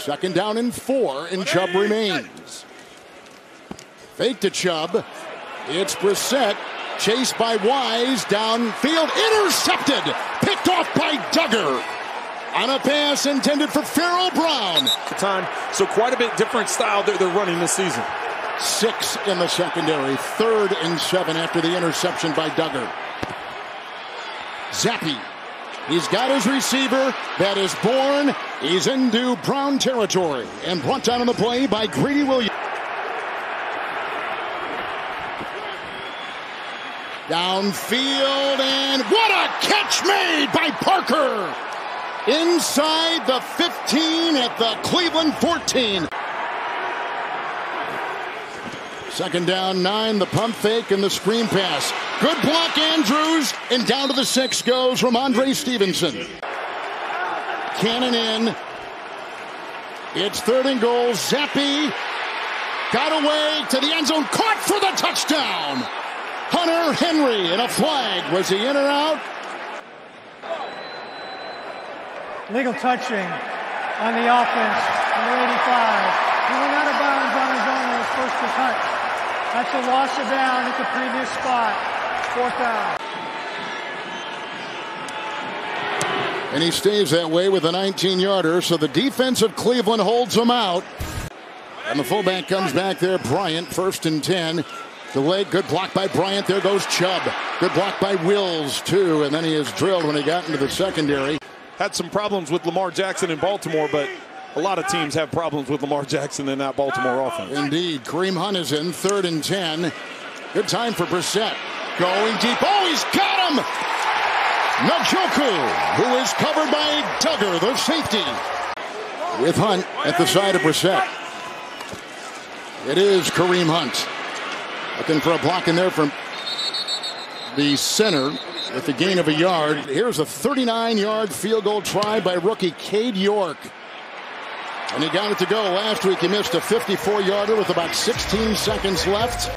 Second down and 4, and Chubb remains. Fake to Chubb. It's Brissett. Chased by Wise. Downfield. Intercepted. Picked off by Duggar. On a pass intended for Farrell Brown. So quite a bit different style that they're running this season. 6 in the secondary. 3rd and 7 after the interception by Duggar. Zappi. He's got his receiver. That is Bourne. He's into Brown territory. And brought down on the play by Greedy Williams. Downfield, and what a catch made by Parker! Inside the 15 at the Cleveland 14. Second down, 9, the pump fake and the screen pass. Good block, Andrews, and down to the 6 goes Ramondre Stevenson. Cannon in. It's 3rd and goal. Zappi got away to the end zone, caught for the touchdown. Hunter Henry and a flag. Was he in or out? Legal touching on the offense, number 85. He went out of bounds on his own when his first to touch. That's a loss of down at the previous spot. 4th down. And he stays that way with a 19-yarder, so the defense of Cleveland holds him out. And the fullback comes back there, Bryant, 1st and 10. The leg, good block by Bryant. There goes Chubb. Good block by Wills, too. And then he is drilled when he got into the secondary. Had some problems with Lamar Jackson in Baltimore, but a lot of teams have problems with Lamar Jackson in that Baltimore offense. Indeed. Kareem Hunt is in, 3rd and 10. Good time for Brissett. Going deep. Oh, he's got him! Njoku, who is covered by Duggar, the safety. With Hunt at the side of Brissett. It is Kareem Hunt. Looking for a block in there from the center with the gain of a yard. Here's a 39-yard field goal try by rookie Cade York. And he got it to go. Last week he missed a 54-yarder with about 16 seconds left.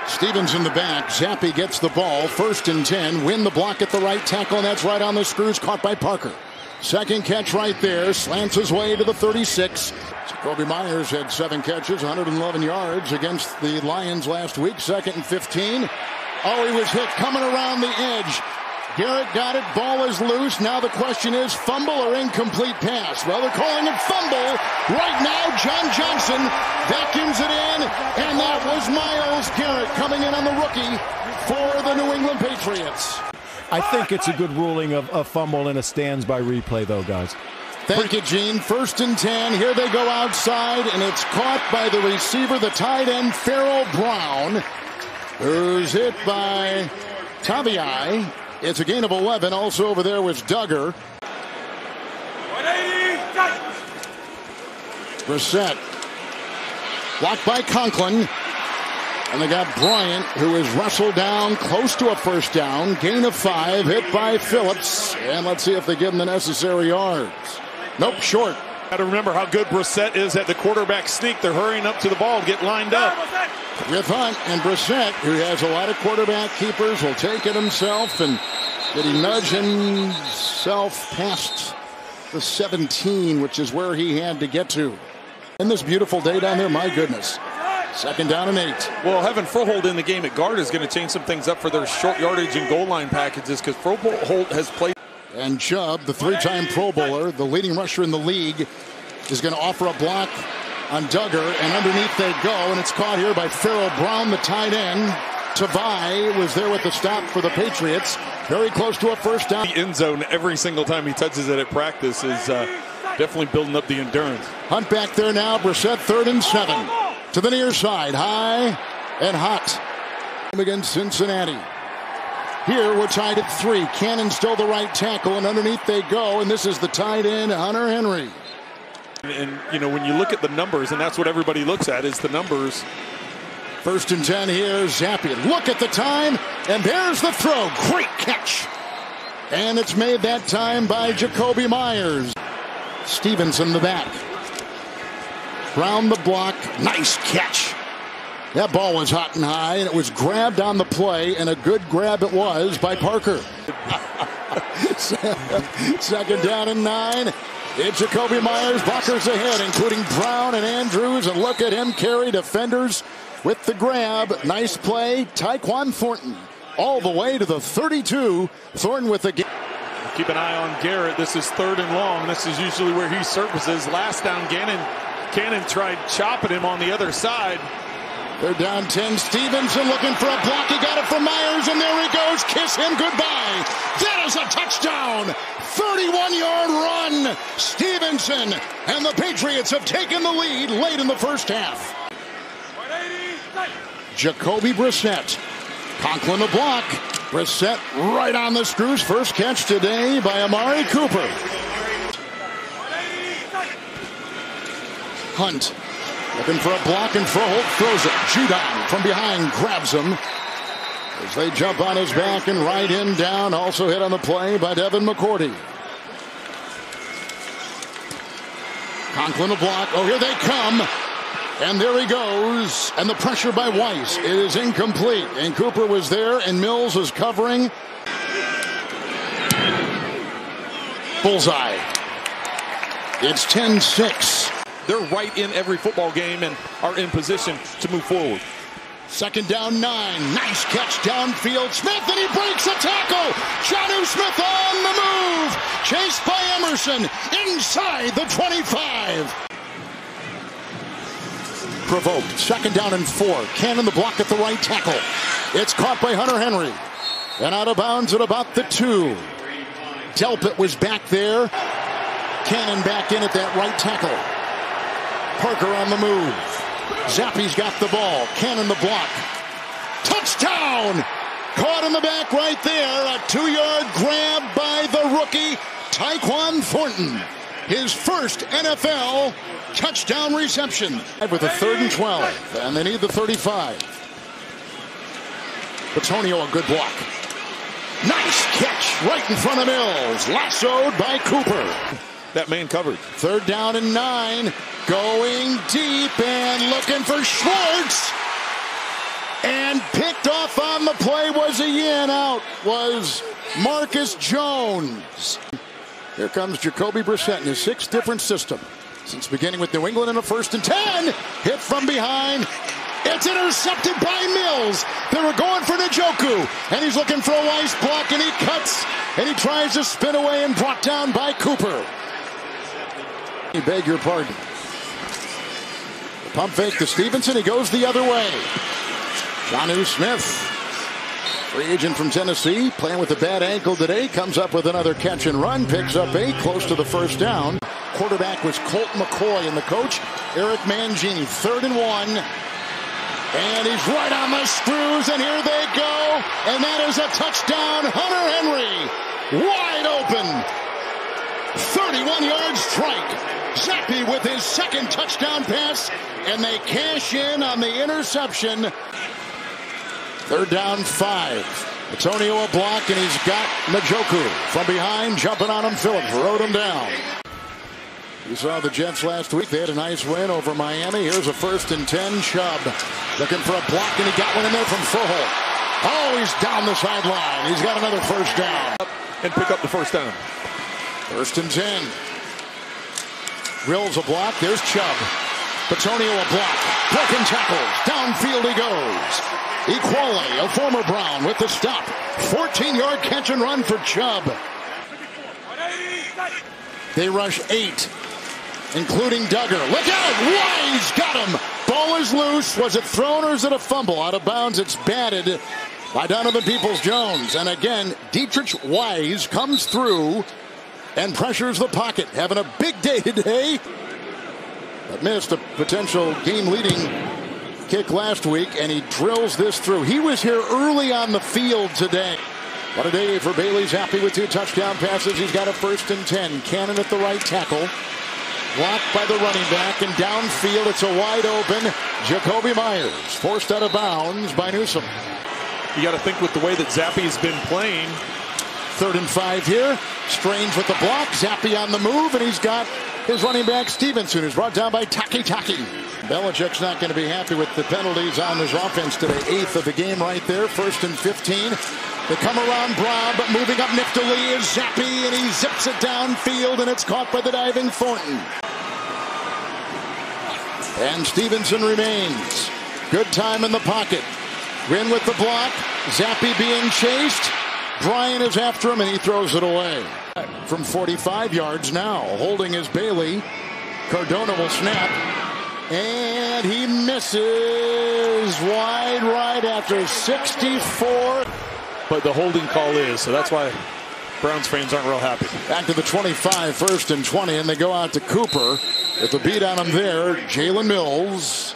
Stevens in the back. Zappi gets the ball. 1st and 10. Win the block at the right tackle, and that's right on the screws. Caught by Parker. Second catch right there. Slants his way to the 36. Jacoby Myers had 7 catches, 111 yards against the Lions last week. 2nd and 15. Oh, he was hit coming around the edge. Garrett got it. Ball is loose. Now the question is fumble or incomplete pass. Well, they're calling it fumble. Right now, John Johnson vacuums it in. And that was Myles Garrett coming in on the rookie for the New England Patriots. I think it's a good ruling of a fumble and a stands by replay, though, guys. Thank you, Gene. 1st and 10. Here they go outside, and it's caught by the receiver, the tight end, Farrell Brown, who's hit by Taviai. It's a gain of 11. Also over there was Duggar. Brissett. Blocked by Conklin. And they got Bryant, who is wrestled down close to a 1st down. Gain of 5. Hit by Phillips. And let's see if they give him the necessary yards. Nope, short. Got to remember how good Brissett is at the quarterback sneak. They're hurrying up to the ball, get lined up. With Hunt and Brissett, who has a lot of quarterback keepers, will take it himself. And did he nudge himself past the 17, which is where he had to get to? In this beautiful day down there, my goodness. 2nd down and 8. Well, having Froholt in the game at guard is going to change some things up for their short yardage and goal line packages, because Froholt has played. And Chubb, the 3-time Pro Bowler, the leading rusher in the league, is going to offer a block on Duggar, and underneath they go, and it's caught here by Farrell Brown, the tight end. Tavai was there with the stop for the Patriots. Very close to a 1st down. The end zone every single time he touches it at practice is definitely building up the endurance. Hunt back there now. Brissett, 3rd and 7. To the near side. High and hot. Against Cincinnati. Here we're tied at 3. Cannon still the right tackle, and underneath they go, and this is the tight end, Hunter Henry. And you know, when you look at the numbers, and that's what everybody looks at, is the numbers. 1st and 10 here, Zappi. Look at the time, and there's the throw. Great catch. And it's made that time by Jacoby Myers. Stevenson the back. Round the block. Nice catch. That ball was hot and high, and it was grabbed on the play, and a good grab it was by Parker. 2nd down and 9. It's Jacoby Myers, blockers ahead, including Brown and Andrews, and look at him carry defenders with the grab. Nice play. Tyquan Thornton all the way to the 32. Thornton with the game. Keep an eye on Garrett. This is 3rd and long. This is usually where he surfaces. Last down, Cannon tried chopping him on the other side. They're down 10. Stevenson looking for a block. He got it from Myers, and there he goes. Kiss him goodbye. That is a touchdown. 31-yard run. Stevenson and the Patriots have taken the lead late in the first half. Jacoby Brissett. Conklin the block. Brissett right on the screws. First catch today by Amari Cooper. Hunt looking for a block, and Froholt throws it. Judon from behind grabs him as they jump on his back and ride him down. Also hit on the play by Devin McCourty. Conklin a block. Oh, here they come. And there he goes. And the pressure by Weiss. It is incomplete. And Cooper was there, and Mills is covering. Bullseye. It's 10-6. They're right in every football game and are in position to move forward. 2nd down 9. Nice catch downfield. Smith, and he breaks a tackle. Jonnu Smith on the move. Chased by Emerson inside the 25. Provoked. 2nd down and 4. Cannon the block at the right tackle. It's caught by Hunter Henry. And out of bounds at about the 2. Delpit was back there. Cannon back in at that right tackle. Parker on the move. Zappi's got the ball. Cannon the block. Touchdown! Caught in the back right there. A 2-yard grab by the rookie, Tyquan Thornton. His first NFL touchdown reception. With a 3rd and 12. And they need the 35. Batonio, a good block. Nice catch right in front of Mills. Lassoed by Cooper. That man covered. 3rd down and 9. Going deep and looking for Schwartz. And picked off on the play was Ian. Out was Marcus Jones. Here comes Jacoby Brissett in his 6th different system since beginning with New England in a 1st and 10. Hit from behind. It's intercepted by Mills. They were going for Njoku, and he's looking for a Weiss block, and he cuts, and he tries to spin away and brought down by Cooper. I beg your pardon. Pump fake to Stevenson. He goes the other way. Jonnu Smith, free agent from Tennessee, playing with a bad ankle today, comes up with another catch and run, picks up 8, close to the 1st down. Quarterback was Colt McCoy, and the coach, Eric Mangini. 3rd and 1. And he's right on the screws, and here they go. And that is a touchdown. Hunter Henry, wide open. 31-yard strike. Zappi with his 2nd touchdown pass, and they cash in on the interception. 3rd down 5. Antonio a block, and he's got Njoku from behind, jumping on him. Phillips rode him down. You saw the Jets last week. They had a nice win over Miami. Here's a 1st and 10. Chubb looking for a block, and he got one in there from Froholt. Oh, he's down the sideline. He's got another 1st down. And pick up the 1st down. 1st and 10. Rills a block. There's Chubb. Batonio a block. Broken tackles. Downfield he goes. Equale, a former Brown, with the stop. 14-yard catch and run for Chubb. They rush 8, including Duggar. Look out! Wise got him. Ball is loose. Was it thrown or is it a fumble? Out of bounds. It's batted by Donovan Peoples-Jones. And again, Dietrich Wise comes through and pressures the pocket. Having a big day today, but missed a potential game-leading kick last week, and he drills this through. He was here early on the field today. What a day for Bailey Zappi with 2 touchdown passes. He's got a 1st and 10. Cannon at the right tackle. Blocked by the running back, and downfield it's a wide open Jacoby Myers. Forced out of bounds by Newsome. You got to think with the way that Zappi's been playing. 3rd and 5 here. Strange with the block. Zappi on the move, and he's got his running back Stevenson, who's brought down by Taki. Belichick's not going to be happy with the penalties on his offense today. 8th of the game right there. 1st and 15. They come around Brown, but moving up niftily is Zappi, and he zips it downfield, and it's caught by the diving Thornton. And Stevenson remains. Good time in the pocket. Win with the block. Zappi being chased. Bryant is after him, and he throws it away. From 45 yards now. Holding is Bailey. Cardona will snap. And he misses wide right after 64. But the holding call is, so that's why Browns fans aren't real happy. Back to the 25, 1st and 20, and they go out to Cooper. With a beat on him there, Jalen Mills.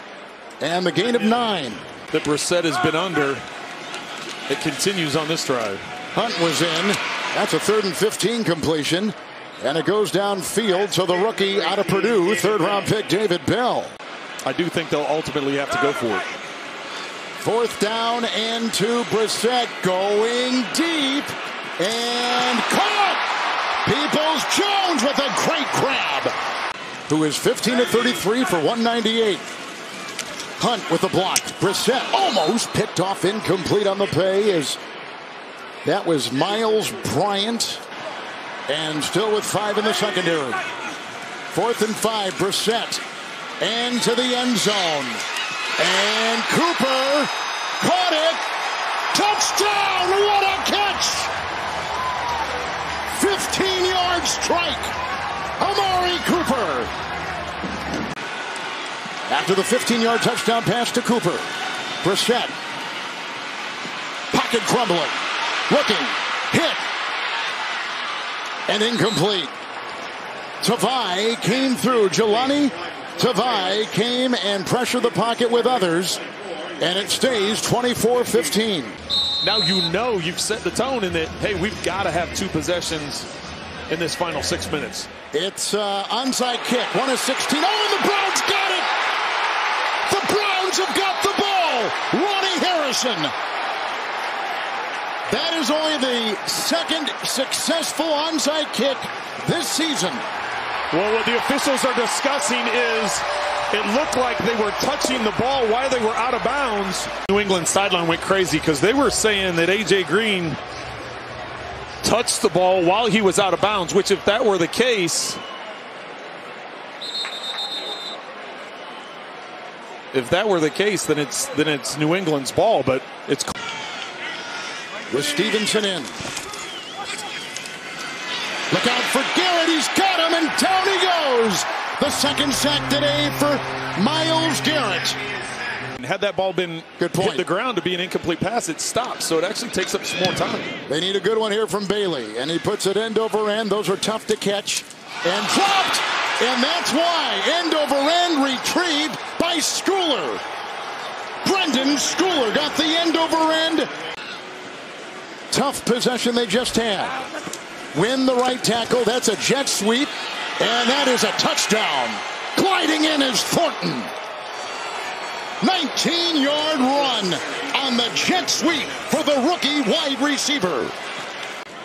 And the gain of 9. That Brissett has been under. It continues on this drive. Hunt was in. That's a 3rd and 15 completion. And it goes downfield to the rookie out of Purdue, 3rd-round pick David Bell. I do think they'll ultimately have to go for it. 4th down and 2. Brissett going deep. And caught! Peoples-Jones with a great grab. Who is 15 of 33 for 198. Hunt with the block. Brissett almost picked off, incomplete on the play as that was Miles Bryant. And still with 5 in the secondary. 4th and 5, Brissett. And to the end zone. And Cooper caught it. Touchdown! What a catch! 15-yard strike. Amari Cooper. After the 15-yard touchdown pass to Cooper. Brissett. Pocket crumbling. Looking. Hit. And incomplete. Tavai came through. Jelani Tavai came and pressured the pocket with others. And it stays 24-15. Now you know you've set the tone in that, hey, we've got to have 2 possessions in this final 6 minutes. It's onside kick. 1 of 16. Oh, and the Browns got it! The Browns have got the ball! Ronnie Harrison. That is only the 2nd successful onside kick this season. Well, what the officials are discussing is it looked like they were touching the ball while they were out of bounds. New England sideline went crazy because they were saying that A.J. Green touched the ball while he was out of bounds, which if that were the case, then it's New England's ball, but it's with Stevenson in. Look out for Garrett. He's got him, and down he goes. The 2nd sack today for Myles Garrett. Had that ball been hit the ground to be an incomplete pass, it stops, so it actually takes up some more time. They need a good one here from Bailey, and he puts it end over end. Those are tough to catch. And dropped, and that's why. End over end retrieved by Schooler. Brendan Schooler got the end over end. Tough possession they just had. Win the right tackle. That's a jet sweep. And that is a touchdown. Gliding in is Thornton. 19-yard run on the jet sweep for the rookie wide receiver.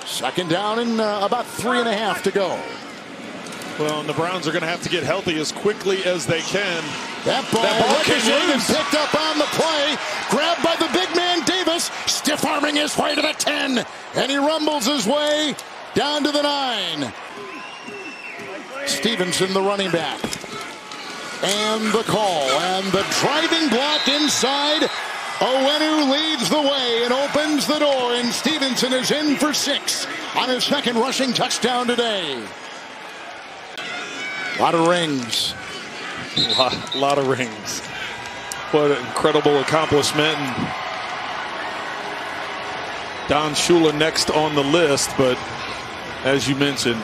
2nd down and about 3.5 to go. Well, and the Browns are going to have to get healthy as quickly as they can. That ball came loose. Picked up on the play. Grabbed by the big man Davis. Stiff-arming his way to the 10. And he rumbles his way down to the 9. Stevenson, the running back. And the call. And the driving block inside. Owenu leads the way and opens the door. And Stevenson is in for 6 on his 2nd rushing touchdown today. A lot of rings. A lot of rings. What an incredible accomplishment. And Don Shula next on the list, but as you mentioned,